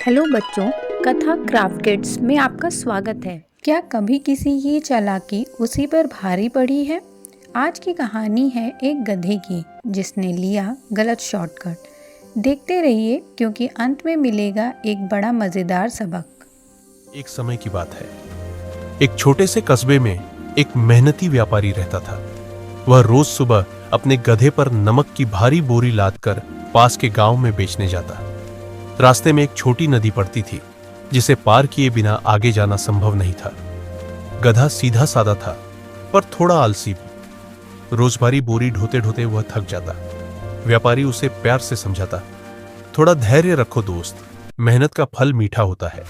Hello बच्चों, कथा craft kids में आपका स्वागत है। क्या कभी किसी की चालाकी उसी पर भारी पड़ी है? आज की कहानी है एक गधे की जिसने लिया गलत शॉर्टकट। देखते रहिए क्योंकि अंत में मिलेगा एक बड़ा मज़ेदार सबक। एक समय की बात है। एक छोटे से कस्बे में एक मेहनती व्यापारी रहता था। वह रोज सुबह अपने गधे पर नमक की भारी बोरी लादकर पास के गांव में बेचने जाता। रास्ते में एक छोटी नदी पड़ती थी जिसे पार किए बिना आगे जाना संभव नहीं था। गधा सीधा साधा था पर थोड़ा आलसी भी। रोज भारी बोरी ढोते ढोते वह थक जाता। व्यापारी उसे प्यार से समझाता, थोड़ा धैर्य रखो दोस्त, मेहनत का फल मीठा होता है।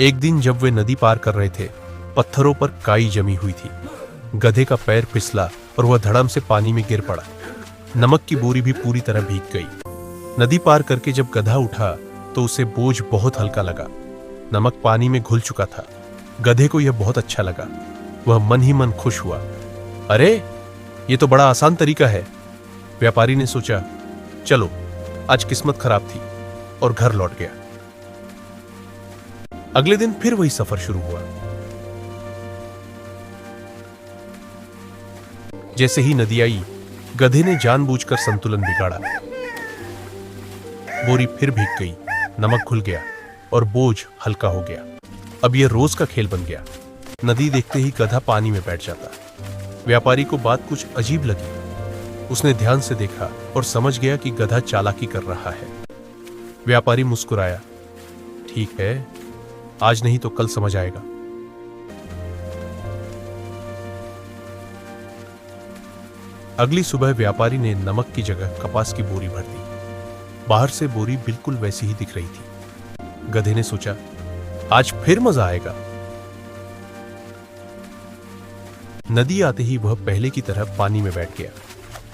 एक दिन जब वे नदी पार कर रहे थे, पत्थरों पर काई जमी हुई थी। गधे का पैर फिसला और वह धड़म से पानी में गिर पड़ा। नमक की बोरी भी पूरी तरह भीग गई। नदी पार करके जब गधा उठा तो उसे बोझ बहुत हल्का लगा। नमक पानी में घुल चुका था। गधे को यह बहुत अच्छा लगा। वह मन ही मन खुश हुआ। अरे, ये तो बड़ा आसान तरीका है। व्यापारी ने सोचा, चलो आज किस्मत खराब थी, और घर लौट गया। अगले दिन फिर वही सफर शुरू हुआ। जैसे ही नदी आई, गधे ने जानबूझकर संतुलन बिगाड़ा। बोरी फिर भीग गई, नमक घुल गया और बोझ हल्का हो गया। अब यह रोज का खेल बन गया। नदी देखते ही गधा पानी में बैठ जाता। व्यापारी को बात कुछ अजीब लगी। उसने ध्यान से देखा और समझ गया कि गधा चालाकी कर रहा है। व्यापारी मुस्कुराया, ठीक है, आज नहीं तो कल समझ आएगा। अगली सुबह व्यापारी ने नमक की जगह कपास की बोरी भर दी। बाहर से बोरी बिल्कुल वैसी ही दिख रही थी। गधे ने सोचा, आज फिर मजा आएगा। नदी आते ही वह पहले की तरह पानी में बैठ गया,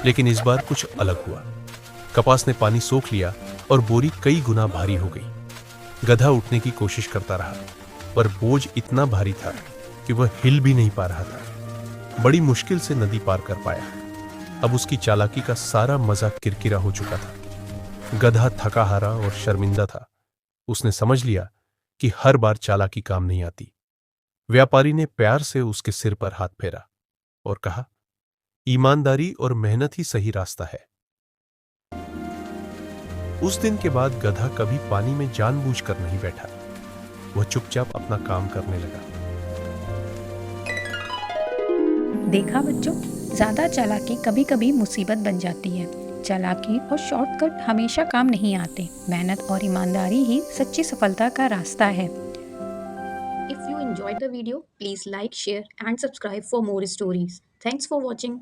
लेकिन इस बार कुछ अलग हुआ। कपास ने पानी सोख लिया और बोरी कई गुना भारी हो गई। गधा उठने की कोशिश करता रहा, पर बोझ इतना भारी था कि वह हिल भी नहीं पा रहा था। बड़ी मुश्किल से नदी पार कर पाया। अब उसकी चालाकी का सारा मजा किरकिरा हो चुका था। गधा थका हारा और शर्मिंदा था। उसने समझ लिया कि हर बार चालाकी काम नहीं आती। व्यापारी ने प्यार से उसके सिर पर हाथ फेरा और कहा, ईमानदारी और मेहनत ही सही रास्ता है। उस दिन के बाद गधा कभी पानी में जानबूझकर नहीं बैठा। वह चुपचाप अपना काम करने लगा। देखा बच्चों, ज़्यादा चालाकी कभी कभी मुसीबत बन जाती है। चालाकी और शॉर्टकट हमेशा काम नहीं आते। मेहनत और ईमानदारी ही सच्ची सफलता का रास्ता है। If you enjoyed the video, please like, share and subscribe for more stories. Thanks for watching.